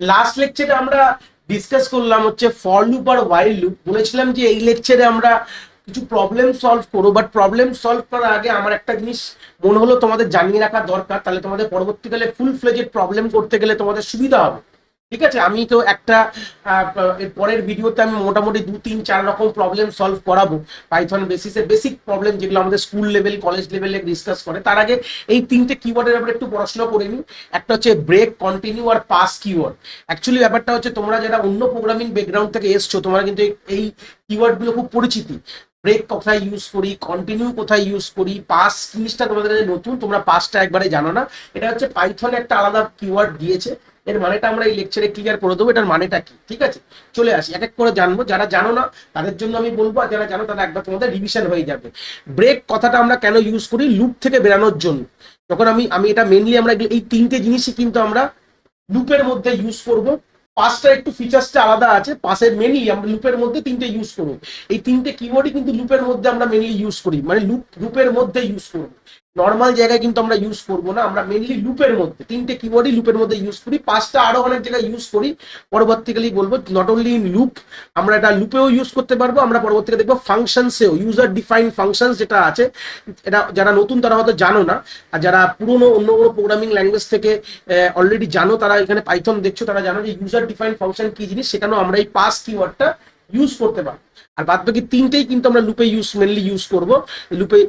Last লেকচারে আমরা discuss করলাম হচ্ছে ফর লুপ আর ওয়াইল লুপ। বলেছিলাম যে এই লেকচারে আমরা কিছু প্রবলেম সলভ করবো, বাট প্রবলেম সলভ করার আগে আমার একটা জিনিস মনে হলো তোমাদের জানিয়ে রাখা দরকার, তাহলে তোমাদের পরবর্তীকালে ফুল ফ্লেজেড প্রবলেম করতে গেলে তোমাদের সুবিধা হবে। ঠিক আছে, আমি তো একটা এর পরের ভিডিওতে আমি মোটামুটি 2 3 4 রকম প্রবলেম সলভ করাবো পাইথন বেসিসে, বেসিক প্রবলেম যেগুলো আমাদের স্কুল লেভেল কলেজ লেভেলে ডিসকাস করে। তার আগে এই 3টে কিওয়ার্ডের ব্যাপারে একটু পড়াশোনা করে নিই। একটা হচ্ছে ব্রেক, কন্টিনিউ আর পাস কিওয়ার্ড। অ্যাকচুয়ালি ব্যাপারটা হচ্ছে তোমরা যারা অন্য প্রোগ্রামিং ব্যাকগ্রাউন্ড থেকে এসছো তোমরা কিন্তু এই কিওয়ার্ডগুলো খুব পরিচিতি। ব্রেক কোথায় ইউজ করি, কন্টিনিউ কোথায় ইউজ করি, পাস জিনিসটা তোমাদের কাছে নতুন, তোমরা পাসটা একবারে জানো না। এটা হচ্ছে পাইথনে একটা আলাদা কিওয়ার্ড দিয়েছে, এর মানেটা আমরা এই লেকচারে ক্লিয়ার করে দেবো এটার মানেটা কি। ঠিক আছে, চলে আসি এক এক করে জানবো। যারা জানো না তাদের জন্য আমি বলবো, আর যারা জানো তারা একবার তোমাদের রিভিশন হয়ে যাবে। ব্রেক কথাটা আমরা কেন ইউজ করি? লুপ থেকে বেরানোর জন্য। যখন আমি আমি এটা মেনলি আমরা এই 3টে জিনিসই কিন্তু আমরা লুপের মধ্যে ইউজ করব। পাসটা একটু ফিচার্সটা আলাদা আছে, পাসের মেনলি আমরা লুপের মধ্যে 3টে ইউজ করব। এই 3টে কিওয়ার্ডই কিন্তু লুপের মধ্যে আমরা মেনলি ইউজ করি, মানে লুপের মধ্যে ইউজ করব। নর্মাল জায়গায় কিন্তু আমরা ইউজ করবো না, আমরা মেনলি লুপের মধ্যে 3টে কিওয়ার্ডই লুপের মধ্যে ইউজ করি। পাসটা আরো অনেক জায়গায় ইউজ করি, পরবর্তীকালেই বলবো। নট অনলি ইন লুপ, আমরা এটা লুপেও ইউজ করতে পারবো, আমরা পরবর্তীকালে দেখবো ফাংশনসেও, ইউজার ডিফাইন ফাংশনস যেটা আছে। এটা যারা নতুন তারা হয়তো জানো না, আর যারা পুরোনো অন্য কোনো প্রোগ্রামিং ল্যাঙ্গুয়েজ থেকে অলরেডি জানো, তারা এখানে পাইথন দেখছো, তারা জানো যে ইউজার ডিফাইন ফাংশন কি জিনিস, সেখানেও আমরা এই পাস কিওয়ার্ডটা ইউজ করতে পারবো। আর বাদ বাকি 3টেই কিন্তু আমরা লুপে মেনলি ইউজ করবো,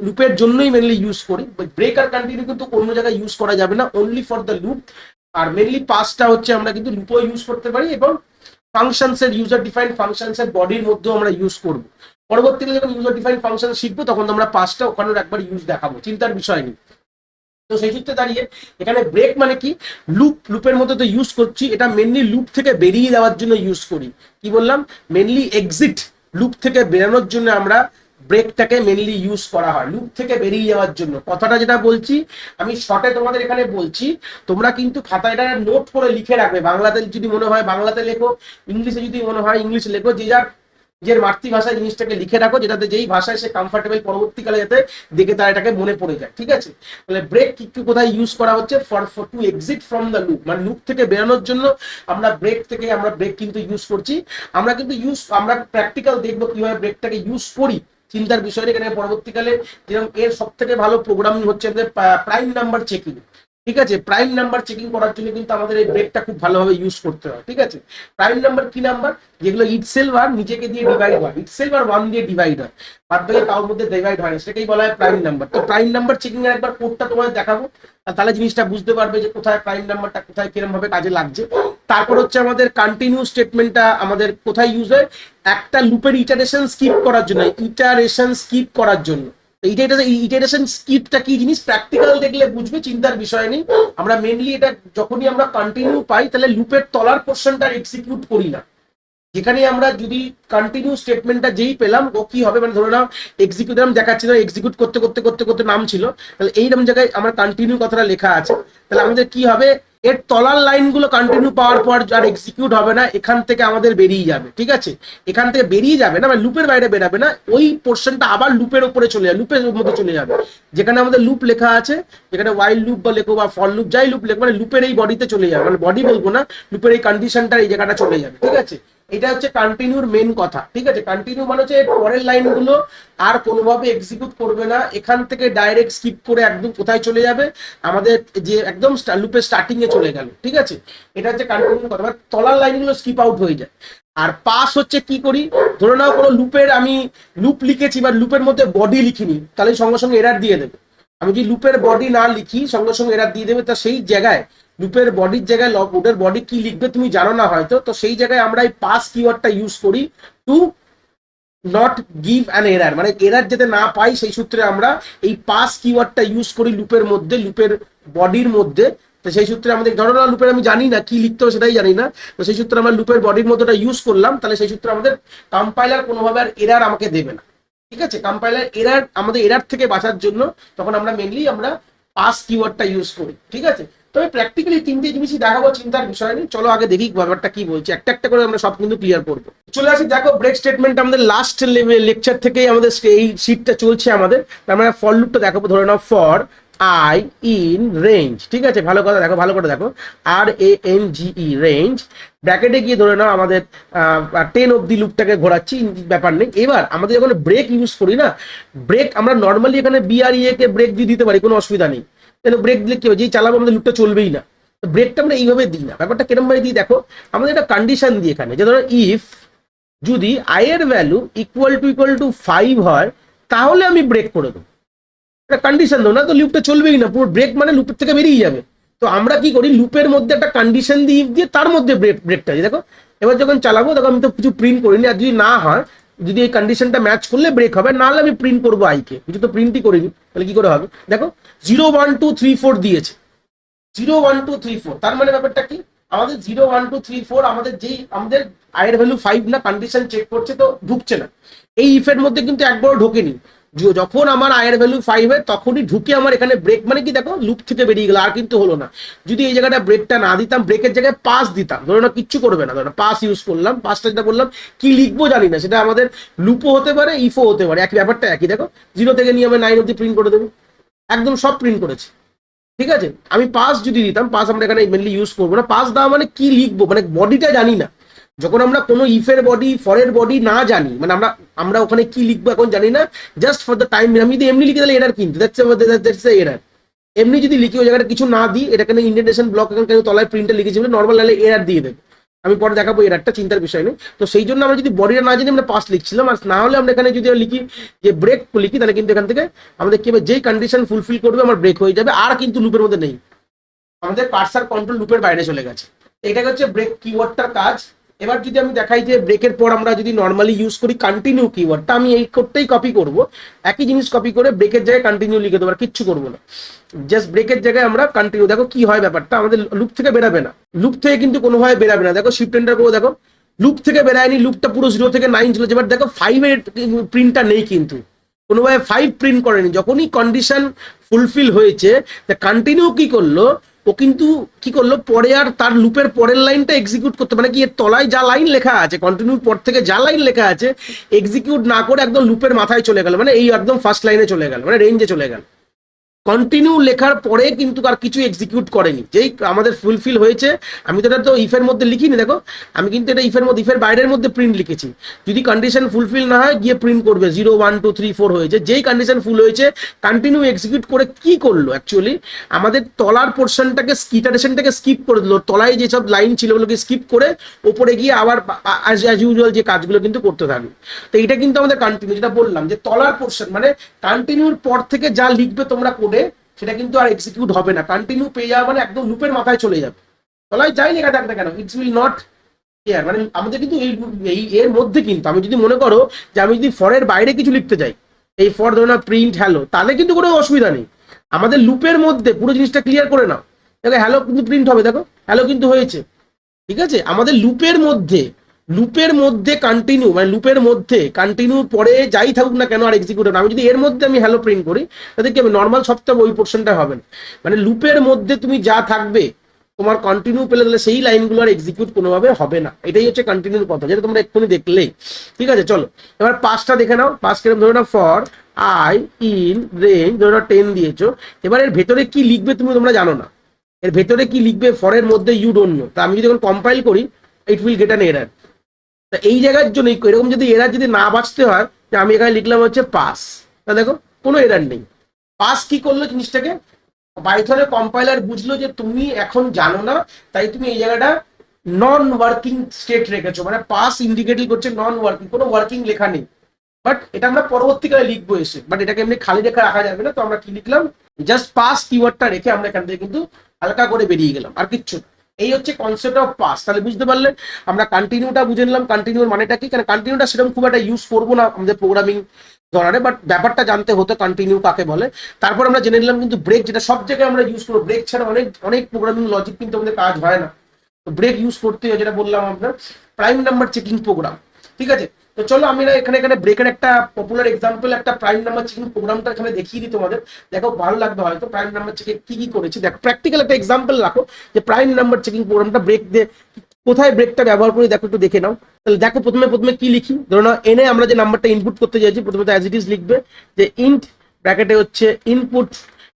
লুপের জন্যই মেনলি ইউজ করি। ব্রেক আর কন্টিনিউ কিন্তু অন্য জায়গায় ইউজ করা যাবে না, অনলি ফর দ্য লুপ। আর মেনলি পাসটা হচ্ছে আমরা কিন্তু লুপেও ইউজ করতে পারি, এবং ফাংশনস এর ইউজার ডিফাইন ফাংশনস এর বডির মধ্যেও আমরা ইউজ করব। পরবর্তীকালে যখন ইউজার ডিফাইন ফাংশন শিখবো তখন আমরা পাসটা ওখানে একবার ইউজ দেখাবো, চিন্তার বিষয় নেই। তো সেই সূত্রে দাঁড়িয়ে এখানে ব্রেক মানে কি? লুপের মধ্যে তো ইউজ করছি, এটা মেনলি লুপ থেকে বেরিয়ে যাওয়ার জন্য ইউজ করি। কি বললাম? মেনলি এক্সিট, লুপ থেকে বেরানোর জন্য আমরা ব্রেকটাকে মেনলি ইউজ করা হয়, লুপ থেকে বেরিয়ে যাওয়ার জন্য। কথাটা যেটা বলছি আমি শর্টে তোমাদের এখানে বলছি, তোমরা কিন্তু খাতায় এটা নোট করে লিখে রাখবে। বাংলাতে যদি মনে হয় বাংলাতে লেখো, ইংলিশে যদি মনে হয় ইংলিশ লেখো, যে যার নিজের মাতৃভাষায় জিনিসটাকে লিখে রাখো, যেটাতে যেই ভাষায় সে কমফর্টেবল, পরবর্তীকালে যাতে দেখে তার এটাকে মনে পড়ে যায়। ঠিক আছে, তাহলে ব্রেক কি কোথায় ইউজ করা হচ্ছে? For to exit from the loop, মানে লুপ থেকে বেরোনোর জন্য আমরা ব্রেক কিন্তু ইউজ করছি। আমরা প্র্যাকটিক্যাল দেখবো কিভাবে ব্রেকটাকে ইউজ করি, চিন্তার বিষয়। এখানে পরবর্তীকালে যেরকম এর সব থেকে ভালো প্রোগ্রামিং হচ্ছে আমাদের প্রাইম নাম্বার চেকিং। ঠিক আছে, প্রাইম নাম্বার চেকিং করার জন্য কিন্তু আমাদের এই ব্রেকটা খুব ভালোভাবে ইউজ করতে হয়। ঠিক আছে, প্রাইম নাম্বার কি নাম্বার? যেগুলো ইটসেলফ আর নিজেকে দিয়ে ডিভাইড হয়, ইটসেলফ আর 1 দিয়ে ডিভাইড হয়, বাদ বাকি কারোর মধ্যে ডিভাইড হয় না, সেটাকেই বলা হয় প্রাইম নাম্বার। তো প্রাইম নাম্বার চেকিং এর একবার কোডটা তোমাদের দেখাবো, আর তাহলে জিনিসটা বুঝতে পারবে যে কোথায় প্রাইম নাম্বারটা কোথায় কিরকম ভাবে কাজে লাগছে। তারপর হচ্ছে আমাদের কন্টিনিউ স্টেটমেন্টটা আমাদের কোথায় ইউজ হয়? একটা লুপের ইটারেশন স্কিপ করার জন্য। ইটারেশন স্কিপটা কি জিনিস প্র্যাকটিক্যাল দেখলে বুঝবে, চিন্তার বিষয় নেই। আমরা মেনলি এটা যখনই আমরা কন্টিনিউ পাই তাহলে লুপের তলার পোর্শনটা এক্সিকিউট করি না। যেখানে আমরা যদি কন্টিনিউ স্টেটমেন্টটা যেই পেলাম, ও কি হবে, মানে ধরে নাও এক্সিকিউট দেখাচ্ছি না, এক্সিকিউট করতে করতে করতে করতে নাম ছিল, তাহলে এইরকম জায়গায় আমার কন্টিনিউ কথাটা লেখা আছে, তাহলে আমাদের কি হবে? এর তলার লাইনগুলো কন্টিনিউ পাওয়ার পর আর এক্সিকিউট হবে না, এখান থেকে আমাদের বেরিয়ে যাবে। ঠিক আছে, এখান থেকে বেরিয়ে যাবে না, মানে লুপের বাইরে বেরাবে না, ওই পোর্শনটা আবার লুপের উপরে চলে যাবে, লুপের মধ্যে চলে যাবে। যেখানে আমাদের লুপ লেখা আছে, যেখানে ওয়াইল লুপ বা লেখো বা ফর লুপ, যাই লুপ লেখো, মানে লুপের এই বডিতে চলে যাবে, মানে বডি বলবো না, লুপের এই কন্ডিশনটা এই জায়গাটা চলে যাবে। ঠিক আছে, এটা হচ্ছে কন্টিনিউর মেন কথা। ঠিক আছে, কন্টিনিউ মানে হচ্ছে পরের লাইনগুলো আর কোনোভাবে এক্সিকিউট করবে না, এখান থেকে ডাইরেক্ট স্কিপ করে একদম কোথায় চলে যাবে? আমাদের যে একদম লুপের স্টার্টিং এ চলে গেল। ঠিক আছে, এটা হচ্ছে কন্টিনিউ কথা, মানে তলার লাইনগুলো স্কিপ আউট হয়ে যায়। আর পাস হচ্ছে কি করি? ধরে নাও কোনো লুপের আমি লুপ লিখেছি বা লুপের মধ্যে বডি লিখিনি, তাহলে সঙ্গে সঙ্গে এরার দিয়ে দেবে। আমি যদি লুপের বডি না লিখি সঙ্গে সঙ্গে এরার দিয়ে দেবে, তা সেই জায়গায় লুপের বডির জায়গায় ওটার বডি কি লিখবে তুমি জানো না হয়তো, তো সেই জায়গায় আমরা এই পাস কিওয়ার্ডটা ইউজ করি to not give an error, মানে এরার যাতে না পাই সেই সূত্রে আমরা এই পাস কিওয়ার্ডটা ইউজ করি লুপের মধ্যে, লুপের বডির মধ্যে। তো সেই সূত্রে আমাদের ধরো না লুপের আমি জানি না কি লিখতে হবে সেটাই জানি না, তো সেই সূত্রে আমরা লুপের বডির মধ্যেটা ইউজ করলাম, তাহলে সেই সূত্রে আমাদের কম্পাইলার কোনোভাবে আর এরার আমাকে দেবে না। ঠিক আছে, কম্পাইলার আমাদের এরার থেকে বাঁচার জন্য তখন আমরা মেনলি পাস কিওয়ার্ডটা ইউজ করি। ঠিক আছে, তবে প্র্যাকটিক্যালি 3টে জিনিসই দেখাবো, চিন্তার বিষয় নেই। চলো আগে দেখি ব্যাপারটা কি বলছে, একটা একটা করে আমরা সব কিন্তু ক্লিয়ার করবো। চলে আসি, দেখো ব্রেক স্টেটমেন্ট আমাদের লাস্ট লেকচার থেকেই আমাদের এই শিটটা চলছে আমাদের। আমরা ফর লুপটা দেখাবো। ধরে নাও ফর আই ইন রেঞ্জ, ঠিক আছে, ভালো কথা দেখো, ভালো করে দেখো, RANGE রেঞ্জ, ব্র্যাকেটে গিয়ে ধরে নাও আমাদের 10 অব্দি লুপটাকে ঘোরাচ্ছি, ব্যাপার নেই। এবার আমাদের যখন ব্রেক ইউজ করি না, ব্রেক আমরা নর্মালি এখানে BREA কে ব্রেক দিয়ে দিতে পারি, কোনো অসুবিধা নেই, কেন ব্রেক দিলে কি হবে, যেই চালাবো আমাদের লুপটা চলবেই না। ব্রেকটা আমরা এইভাবে দিই না, ব্যাপারটা কিরম ভাবে দিই দেখো, আমাদের একটা কন্ডিশন দিই এখানে, যে ধরো ইফ যদি আই এর ভ্যালু ইকুয়াল টু 5 হয়, তাহলে আমি ব্রেক করে দেবো, একটা কন্ডিশন দেবো, না তো লুপটা চলবেই না, পুরো ব্রেক মানে লুপের থেকে বেরিয়ে যাবে। তো আমরা কি করি, লুপের মধ্যে একটা কন্ডিশন দিই ইফ দিয়ে, তার মধ্যে ব্রেকটা দিই। দেখো এবার যখন চালাবো, দেখো আমি তো কিছু প্রিন্ট করিনি, আর যদি না হয়, যদি এই কন্ডিশনটা ম্যাচ করলে ব্রেক হবে, নাহলে আমি প্রিন্ট করবো আইকে, কিছু তো প্রিন্টই করিনি, তাহলে কি করে হবে, দেখো 0 1 2 3 4 দিয়েছে, 0 1 2 3 4, তার মানে ব্যাপারটা কি, আমাদের 0 1 2 3 4 আমাদের যেই আমাদের আয়ের ভ্যালু 5 না, কন্ডিশন চেক করছে তো ঢুকছে না, এই ইফের মধ্যে কিন্তু একবারও ঢোকেনি। যখন আমার আয়ের ভ্যালু 5 হয় তখনই ঢুকে আমার এখানে ব্রেক, মানে কি দেখো লুপ থেকে বেরিয়ে গেল, আর কিন্তু হলো না। যদি এই জায়গাটা ব্রেকটা না দিতাম, ব্রেকের জায়গায় পাস দিতাম, ধরো না কিচ্ছু করবে না, ধরো না পাস ইউজ করলাম, পাসটা যেটা বললাম কি লিখবো জানি না, সেটা আমাদের লুপও হতে পারে, ইফও হতে পারে, একই ব্যাপারটা একই। দেখো 0 থেকে নিয়ে আমি 9 অব্দি প্রিন্ট করে দেবো, একদম সব প্রিন্ট করেছে, ঠিক আছে। আমি পাস যদি দিতাম, পাস আমরা এখানে মেনলি ইউজ করবো না, পাস দেওয়া মানে কি লিখবো, মানে বডিটা জানি না, যখন আমরা কোনো ইফের বডি ফরের বডি না জানি, মানে আমরা আমরা ওখানে কি লিখবো এখন জানি না, জাস্ট ফর দ্য টাইম, আমি যদি এমনি লিখে তাহলে এরার, কিন্তু দ্যাটস এরার। এমনি যদি লিখি ওই জায়গাটা কিছু না দিই, এটা কেন ইন্ডেন্টেশন ব্লক এখন কেন তলায় প্রিন্টে লিখেছি বলে নর্মাল, নাহলে এরার দিয়ে দেবে, আমি পরে দেখাবো এরারটা, চিন্তার বিষয় নেই। তো সেই জন্য আমরা যদি বডিটা না জানি আমরা পাস লিখছিলাম, আর না হলে আমরা এখানে যদি লিখি যে ব্রেক লিখি, তাহলে কিন্তু এখান থেকে আমাদের কি হবে, যেই কন্ডিশন ফুলফিল করবে আমার ব্রেক হয়ে যাবে, আর কিন্তু লুপের মধ্যে নেই, আমাদের কার্সার কন্ট্রোল লুপের বাইরে চলে গেছে। এটা হচ্ছে ব্রেক কিওয়ার্ডটার কাজ। এবার যদি আমি দেখাই যে ব্রেকের পর আমরা যদি নর্মালি ইউজ করি কন্টিনিউ কিওয়ার্ডটা, আমি এই কোডটাই কপি করব, একই জিনিস কপি করে ব্রেকের জায়গায় কন্টিনিউ লিখে দেবো, আর কিচ্ছু করবো না, জাস্ট ব্রেকের জায়গায় আমরা কন্টিনিউ। দেখো কি হয় ব্যাপারটা, আমাদের লুপ থেকে বেরাবে না, লুপ থেকে কিন্তু কোনোভাবে বেরাবে না। দেখো শিফট এন্টার করবো, দেখো লুপ থেকে বেরায়নি, লুপটা পুরো 0 থেকে 9 চলেছে, বাট দেখো 5 এর প্রিন্টটা নেই, কিন্তু কোনোভাবে 5 প্রিন্ট করেনি। যখনই কন্ডিশন ফুলফিল হয়েছে, কন্টিনিউ কি করলো, ও কিন্তু কি করলো, পরে আর তার লুপের পরের লাইনটা এক্সিকিউট করতে, মানে কি এর তলায় যা লাইন লেখা আছে, কন্টিনিউ পর থেকে যা লাইন লেখা আছে এক্সিকিউট না করে একদম লুপের মাথায় চলে গেল, মানে এই একদম ফার্স্ট লাইনে চলে গেল, মানে রেঞ্জে চলে গেল। কন্টিনিউ লেখার পরে কিন্তু আর কিছু এক্সিকিউট করেনি, যেই আমাদের ফুলফিল হয়েছে। আমি তো এটা তো ইফের মধ্যে লিখিনি, দেখো আমি কিন্তু এটা ইফের মধ্যে, ইফের বাইরের মধ্যে প্রিন্ট লিখেছি, যদি কন্ডিশন ফুলফিল না হয় গিয়ে প্রিন্ট করবে 0 1 2 3 4 হয়েছে, যেই কন্ডিশন ফুল হয়েছে কন্টিনিউ এক্সিকিউট করে কি করলো, অ্যাকচুয়ালি আমাদের তলার পোর্শনটাকে ইটারেশনটাকে স্কিপ করে দিল, তলায় যেসব লাইন ছিল ওগুলোকে স্কিপ করে ওপরে গিয়ে আবার অ্যাজ ইউজুয়াল যে কাজগুলো কিন্তু করতে থাকবে। তো এটা কিন্তু আমাদের কন্টিনিউ, যেটা বললাম যে তলার পোর্শন মানে কন্টিনিউর পর থেকে যা লিখবে তোমরা কোডে, সেটা কিন্তু আর এক্সিকিউট হবে না, কন্টিনিউ পেয়ে যাবে, মানে একদম লুপের মাথায় চলে যাবে, তলায় যাই লেখা থাকবে কেন, ইটস উইল নট কেয়ার। মানে আমাদের কিন্তু এই এর মধ্যে কিন্তু আমি যদি মনে করো যে আমি যদি ফরের বাইরে কিছু লিখতে চাই, এই ফর ধরো না প্রিন্ট হ্যালো, তাহলে কিন্তু কোনো অসুবিধা নেই, আমাদের লুপের মধ্যে পুরো জিনিসটা ক্লিয়ার করে নাও, দেখো হ্যালো কিন্তু প্রিন্ট হবে, দেখো হ্যালো কিন্তু হয়েছে, ঠিক আছে। আমাদের লুপের মধ্যে কন্টিনিউ, মানে লুপের মধ্যে কন্টিনিউ পরে যাই থাকুক না কেন আর এক্সিকিউট হবে। আমি যদি এর মধ্যে আমি হ্যালো প্রিন্ট করি, তাতে কি হবে, নর্মাল সপ্তাহে ওই পোর্শনটা হবে না, মানে লুপের মধ্যে তুমি যা থাকবে তোমার কন্টিনিউ পেলে, তাহলে সেই লাইনগুলো আর এক্সিকিউট কোনোভাবে হবে না। এটাই হচ্ছে কন্টিনিউর কথা, যেটা তোমরা এক্ষুনি দেখলেই, ঠিক আছে। চলো এবার পাসটা দেখে নাও, পাস কেরম, ধরো না ফর আই ইন রেঞ্জ, ধরো না 10 দিয়েছো, এবার এর ভেতরে কি লিখবে তোমরা জানো না, এর ভেতরে কি লিখবে ফরের মধ্যে ইউ ডোন্ট নো। তা আমি যদি এখন কম্পাইল করি, it will get an error. তা এই জায়গার জন্য এরকম যদি এরার যদি না বাঁচতে হয়, যে আমি এখানে লিখলাম হচ্ছে পাস, তা দেখো কোনো এরার নেই। পাস কি করলো, জিনিসটাকে পাইথনের কম্পাইলার বুঝলো যে তুমি এখন জানো না, তাই তুমি এই জায়গাটা নন ওয়ার্কিং স্টেট রেখেছো, মানে পাস ইন্ডিকেটিং করছে নন ওয়ার্কিং, কোনো ওয়ার্কিং লেখা নেই। বাট এটা আমরা পরবর্তীকালে লিখবো এসে, বাট এটাকে এমনি খালি রেখা রাখা যাবে না। তো আমরা কি লিখলাম, জাস্ট পাস কিওয়ার্ডটা রেখে আমরা এখান থেকে কিন্তু হালকা করে বেরিয়ে গেলাম, আর কিচ্ছু না। এই হচ্ছে কনসেপ্ট অফ পাস। তাহলে বুঝতে পারলে আমরা কন্টিনিউটা বুঝে নিলাম, কন্টিনিউর মানেটা কি, কারণ কন্টিনিউটা সেরকম খুব একটা ইউজ করবো না আমাদের প্রোগ্রামিং ধরনে, বাট ব্যাপারটা জানতে হতো কন্টিনিউ কাকে বলে। তারপর আমরা জেনে নিলাম কিন্তু ব্রেক, যেটা সব জায়গায় আমরা ইউজ করবো, ব্রেক ছাড়া অনেক অনেক প্রোগ্রামিং লজিক কিন্তু আমাদের কাজ হয় না, তো ব্রেক ইউজ করতে হয়, যেটা বললাম আপনার প্রাইম নাম্বার চেকিং প্রোগ্রাম, ঠিক আছে। তো চলো আমি এখানে ব্রেকের একটা পপুলার এক্সাম্পল, একটা প্রাইম নাম্বার চেকিং প্রোগ্রামটা এখানে দেখিয়ে দিই তোমাদের, দেখো ভালো লাগবে হয়তো প্রাইম নাম্বার চেকিং কি কি করেছি। দেখো প্র্যাকটিক্যাল একটা এক্সাম্পল রাখো যে প্রাইম নাম্বার চেকিং প্রোগ্রামটা ব্রেক দিয়ে কোথায় ব্রেকটা ব্যবহার করি, দেখো একটু দেখে নাও। তাহলে দেখো প্রথমে কি লিখি, ধরো না এনে আমরা যে নাম্বারটা ইনপুট করতে চাইছি, প্রথমে তো অ্যাজ ইট ইজ লিখবে যে ইন্ট ব্র্যাকেটে হচ্ছে ইনপুট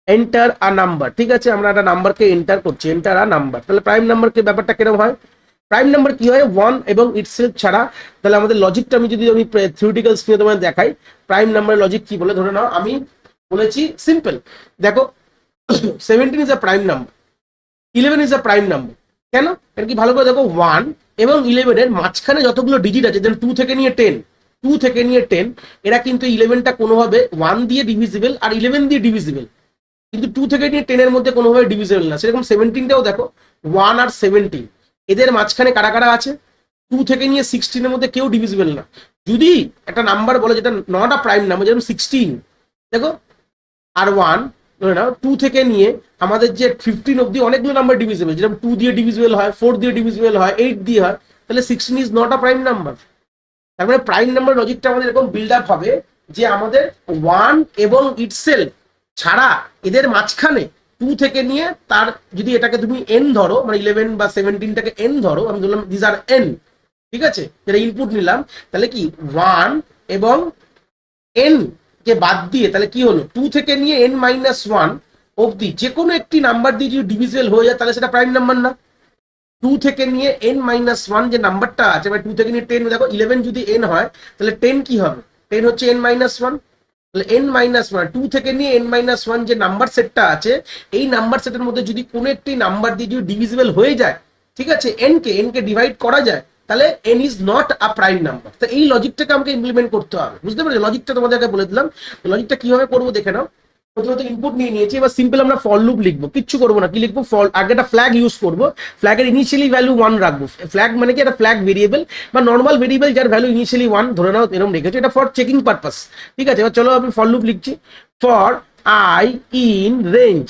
এন্টার আ নাম্বার, ঠিক আছে, আমরা একটা নাম্বারকে এন্টার করছি, এন্টার আ নাম্বার। তাহলে প্রাইম নাম্বারকে ব্যাপারটা কিরকম হয়, প্রাইম নাম্বার কি হয়, ওয়ান এবং ইটসেলফ ছাড়া। তাহলে আমাদের লজিকটা আমি যদি থিওরিটিক্যাল স্ক্রিনে তোমায় দেখাই, প্রাইম নাম্বার লজিক কি বলে, ধরে নাও আমি বলেছি সিম্পল, দেখো 17 is a prime number, 11 is a prime number. কেন, কারণ কি ভালো করে দেখো, 1 এবং 11 এর মাঝখানে যতগুলো ডিজিট আছে, যেমন 2 থেকে নিয়ে 10, 2 থেকে নিয়ে 10, এরা কিন্তু 11টা কোনোভাবে 1 দিয়ে ডিভিজিবল আর 11 দিয়ে ডিভিজিবল, কিন্তু 2 থেকে নিয়ে 10 এর মধ্যে কোনোভাবে ডিভিজিবল না। সেরকম 17টাও দেখো, 1 আর 17 এদের মাঝখানে কারা কারা আছে, 2 থেকে নিয়ে 16 এর মধ্যে কেউ ডিভিজিবল না। যদি একটা নাম্বার বলে যেটা নট আ প্রাইম নাম্বার, যেমন 16, দেখো আর 1, ধরে নাও 2 থেকে নিয়ে আমাদের যে 15 অব্দি অনেকগুলো নাম্বার ডিভিজিবল, যেরকম 2 দিয়ে ডিভিজিবল হয়, 4 দিয়ে ডিভিজিবল হয়, 8 দিয়ে হয়, তাহলে 16 is not a prime number. তার মানে প্রাইম নাম্বার লজিকটা আমাদের এরকম বিল্ড আপ হবে যে আমাদের 1 এবং ইটসেলফ ছাড়া এদের মাঝখানে 2 থেকে নিয়ে তার, যদি এটাকে তুমি এন ধরো, মানে 11 বা 17টাকে এন ধরো, আমি ধরলাম দিস আর এন, ঠিক আছে, যেটা ইনপুট নিলাম, তাহলে কি 1 এবং এন কে বাদ দিয়ে তাহলে কি হলো, 2 থেকে নিয়ে n-1 অবধি যে কোনো একটি নাম্বার দিয়ে যদি ডিভিজিবল হয়ে যায়, তাহলে সেটা প্রাইম নাম্বার না। 2 থেকে নিয়ে n-1 যে নাম্বারটা আছে, মানে 2 থেকে নিয়ে 10, দেখো 11 যদি n হয়, তাহলে 10 কি হবে, 10 হচ্ছে n-1, তাহলে n-1, 2 থেকে নিয়ে n-1 যে নাম্বার সেটটা আছে, এই নাম্বার সেটের মধ্যে যদি কোনো একটি নাম্বার দিয়ে যদি ডিভিজিবল হয়ে যায়, ঠিক আছে, n কে ডিভাইড করা যায়, তাহলে n is not a prime number. তো এই লজিকটাকে আমাকে ইমপ্লিমেন্ট করতে হবে, বুঝতে পেরেছো, লজিকটা তোমাদেরকে বলে দিলাম। লজিকটা কিভাবে করবো দেখে নাও। প্রথমত ইনপুট নিয়ে নিয়েছি, এবার সিম্পল আমরা ফর লুপ লিখবো, কিচ্ছু করবো না, কি লিখবো, ফর, আগে একটা ফ্ল্যাগ ইউজ করবো, ফ্ল্যাগের ইনিশিয়ালি ভ্যালু 1 রাখবো। ফ্ল্যাগ মানে কি, একটা ফ্ল্যাগ ভেরিয়েবল বা নর্মাল ভেরিয়েবল যার ভ্যালু ইনিশিয়ালি 1 ধরে নাও, এরকম রেখেছো, এটা ফর চেকিং পারপাস, ঠিক আছে। এবার চলো আমি ফর লুপ লিখছি, ফর আই ইন রেঞ্জ,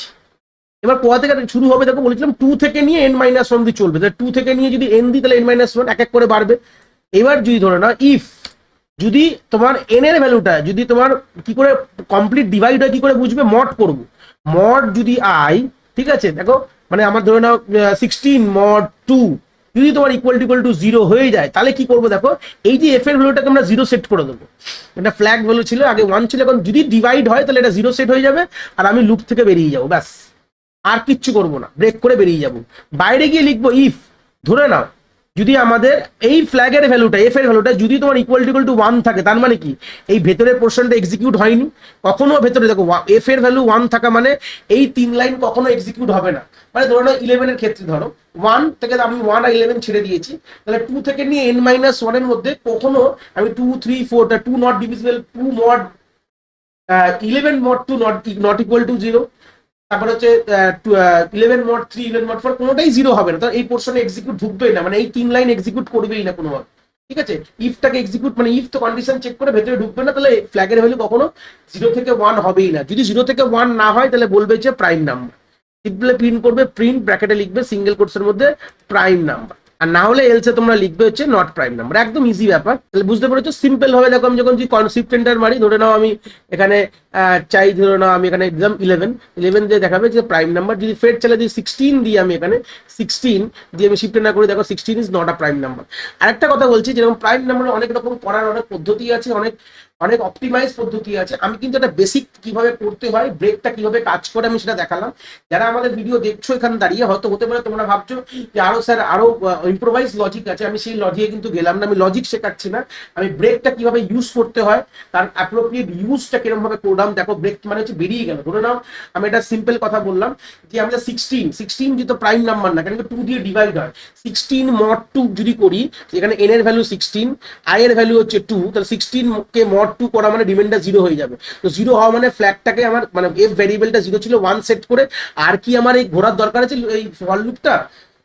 এবার কোথা থেকে শুরু হবে, দেখো বলেছিলাম 2 থেকে নিয়ে n-1 অব্দি চলবে, তাহলে 2 থেকে নিয়ে যদি n দিই, তাহলে n-1 এক এক করে বাড়বে। এবার যদি ধরে নাও ইফ, যদি তোমার n এর ভ্যালুটা যদি তোমার কি করে কমপ্লিট ডিভাইড হয়, কি করে বুঝবে, মড করব, মড যদি আই, ঠিক আছে, দেখো মানে আমার ধরে নাও 16 মড 2 যদি তোমার ইকুয়াল টু 0 হয়ে যায়, তাহলে কি করবো, দেখো এই যে এফ এর ভ্যালুটাকে আমরা 0 সেট করে দেবো। এটা ফ্ল্যাগ ভ্যালু ছিল, আগে 1 ছিল, এখন যদি ডিভাইড হয় তাহলে এটা 0 সেট হয়ে যাবে, আর আমি লুপ থেকে বেরিয়ে যাবো, ব্যাস আর কিচ্ছু করবো না, ব্রেক করে বেরিয়ে যাবো। বাইরে গিয়ে লিখবো ইফ, ধরে নাও যদি আমাদের এই ফ্ল্যাগের ভ্যালুটা, এফ এর ভ্যালুটা যদি তোমার ইকুয়াল টু 1 থাকে, তার মানে কি এই ভেতরের পোর্শনটা এক্সিকিউট হয়নি কখনো, ভেতরে দেখো এফ এর ভ্যালু 1 থাকা মানে এই 3 লাইন কখনো এক্সিকিউট হবে না। মানে ধরো 11 এর ক্ষেত্রে, ধরো 1 থেকে আমি 1 আর 11 ছেড়ে দিয়েছি, তাহলে 2 থেকে নিয়ে n-1 এর মধ্যে কখনো আমি 2 3 4 2 not divisible, 2 mod 11 mod 2 not equal to 0, তারপর হচ্ছে 11 মড 3 11 মড 4 কোনোটাই 0 হবে না, তো এই পোর্শনে এক্সিকিউট ঢুকবেই না, মানে এই 3 লাইন এক্সিকিউট করবেই না কোনোভাবে, ঠিক আছে। ইফটাকে এক্সিকিউট মানে ইফ তো কন্ডিশন চেক করে ভেতরে ঢুকবে না, তাহলে ফ্ল্যাগের ভ্যালু কখনো 0 থেকে 1 হবেই না। যদি 0 থেকে 1 না হয়, তাহলে বলবে যে প্রাইম নাম্বার, সিম্পলি প্রিন্ট করবে, প্রিন্ট ব্র্যাকেটে লিখবে সিঙ্গেল কোটসের মধ্যে প্রাইম নাম্বার, আর না হলে এলসে তোমরা লিখবে হচ্ছে নট প্রাইম নাম্বার। একদম ইজি ব্যাপার, তাহলে বুঝতে পেরেছো সিম্পল ভাবে। দেখো আমি যখন কনসেপ্ট এন্টার মারি, ধরে নাও আমি এখানে চাই, ধরে নাও আমি এখানে দিলাম 11 দিয়ে দেখাবে যে প্রাইম নাম্বার। যদি ফের চলে দিই 16 দিয়ে, আমি এখানে 16 দিয়ে আমি শিফট না করে, দেখো 16 is not a prime number. আরেকটা কথা বলছি, যেরকম প্রাইম নাম্বার অনেক রকম করার অনেক পদ্ধতি আছে, অনেক অনেক অপটিমাইজ পদ্ধতি আছে। আমি কিন্তু একটা বেসিক কিভাবে করতে হয়, ব্রেকটা কিভাবে কাজ করে, আমি সেটা দেখালাম। যারা আমাদের ভিডিও দেখছো এখানে দাঁড়িয়ে, হয়তো হতে পারে তোমরা ভাবছো যে আরো স্যার আরো ইম্প্রোভাইজ লজিক আছে, আমি সেই লজিকে কিন্তু গেলাম না, আমি লজিক শেখাচ্ছি না, আমি ব্রেকটা কিভাবে ইউজ করতে হয়, তার অ্যাপ্রোপ্রিয়েট ইউজটা কিরকম ভাবে করলাম। দেখো ব্রেক মানে হচ্ছে বেরিয়ে গেল, ধরে নাও আমি একটা সিম্পল কথা বললাম যে আমরা 16 যেহেতু প্রাইম নাম্বার না, কারণ 2 দিয়ে ডিভাইড হয়, 16 মড 2 যদি করি, এখানে n এর ভ্যালু 16, i এর ভ্যালু হচ্ছে 2, তাহলে 16 কে মড 2 করা মানে রিমাইন্ডার 0 হয়ে যাবে। তো 0 হওয়া মানে ফ্ল্যাগটাকে আমার মানে এফ ভ্যারিয়েবলটা 0 ছিল, 1 সেট করে, আর কি আমার এই ঘোরার দরকার আছে এই ফর লুপটা,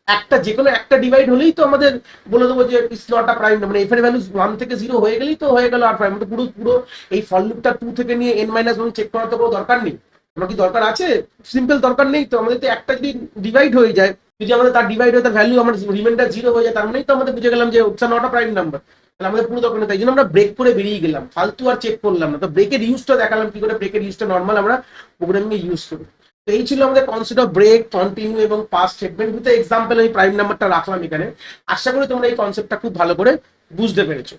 একটা যে কোনো একটা ডিভাইড হলেই তো আমাদের বলে দেবো যে ইটস নট আ প্রাইম, মানে এফ এর ভ্যালু 1 থেকে 0 হয়ে গেলেই তো হয়ে গেল আর প্রাইম। তো পুরো পুরো এই ফর লুপটা 2 থেকে নিয়ে n-1 চেক করার তো কোনো দরকার নেই। আমার কি দরকার আছে, সিম্পল দরকার নেই তো। আমাদের তো একটা যদি ডিভাইড হয়ে যায়, যদি আমাদের তার ডিভাইড হয়, তার ভ্যালু আমার রিমাইন্ডার 0 হয়ে যায়, তার মানেই তো আমাদের বুঝে গেলাম যে it's not a prime number. তাহলে আমাদের পুরো দরকার নেই, তাই জন্য আমরা ব্রেক করে বেরিয়ে গেলাম, ফালতু আর চেক করলাম না। তো ব্রেকের ইউজটা দেখালাম কি করে ব্রেকের ইউজটা নর্মাল আমরা প্রোগ্রামিং এ ইউজ করি। তো এই ছিল আমাদের কনসেপ্ট অফ ব্রেক, কন্টিনিউ এবং পাস্ট স্টেটমেন্ট। উইথ এক্সাম্পল আমি প্রাইম নাম্বারটা রাখলাম এখানে। আশা করি তোমরা এই কনসেপ্টটা খুব ভালো করে বুঝতে পেরেছো।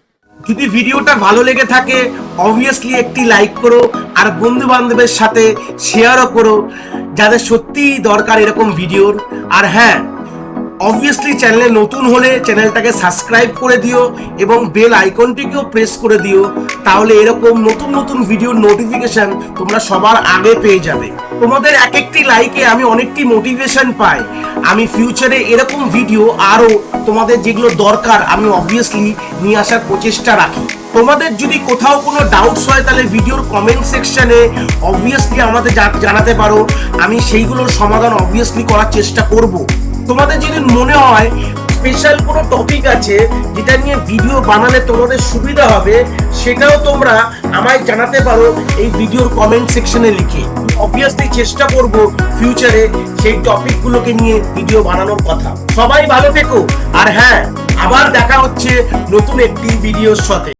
যদি ভিডিওটা ভালো লেগে থাকে অবভিয়াসলি একটি লাইক করো, আর বন্ধু বান্ধবের সাথে শেয়ারও করো যাদের সত্যিই দরকার এরকম ভিডিওর। আর হ্যাঁ, অবভিয়াসলি চ্যানেলে নতুন হলে চ্যানেলটাকে সাবস্ক্রাইব করে দিও এবং বেল আইকনটিকেও প্রেস করে দিও, তাহলে এরকম নতুন নতুন ভিডিওর নোটিফিকেশন তোমরা সবার আগে পেয়ে যাবে। তোমাদের এক একটি লাইকে আমি অনেকটি মোটিভেশন পাই, আমি ফিউচারে এরকম ভিডিও আরো তোমাদের যেগুলো দরকার আমি অবভিয়াসলি নিয়ে আসার প্রচেষ্টা রাখি। তোমাদের যদি কোথাও কোনো ডাউটস হয় তাহলে ভিডিওর কমেন্ট সেকশনে অবভিয়াসলি আমাদের জানাতে পারো, আমি সেইগুলোর সমাধান অবভিয়াসলি করার চেষ্টা করব। তোমাদের যদি মনে হয় স্পেশাল কোনো টপিক আছে যেটা নিয়ে ভিডিও বানালে তোমাদের সুবিধা হবে, সেটাও তোমরা আমায় জানাতে পারো এই ভিডিওর কমেন্ট সেকশনে লিখে। অবভিয়াসলি চেষ্টা করব ফিউচারে সেই টপিকগুলোকে নিয়ে ভিডিও বানানোর কথা। সবাই ভালো থেকো, আর হ্যাঁ, আবার দেখা হচ্ছে নতুন একটি ভিডিওর সাথে।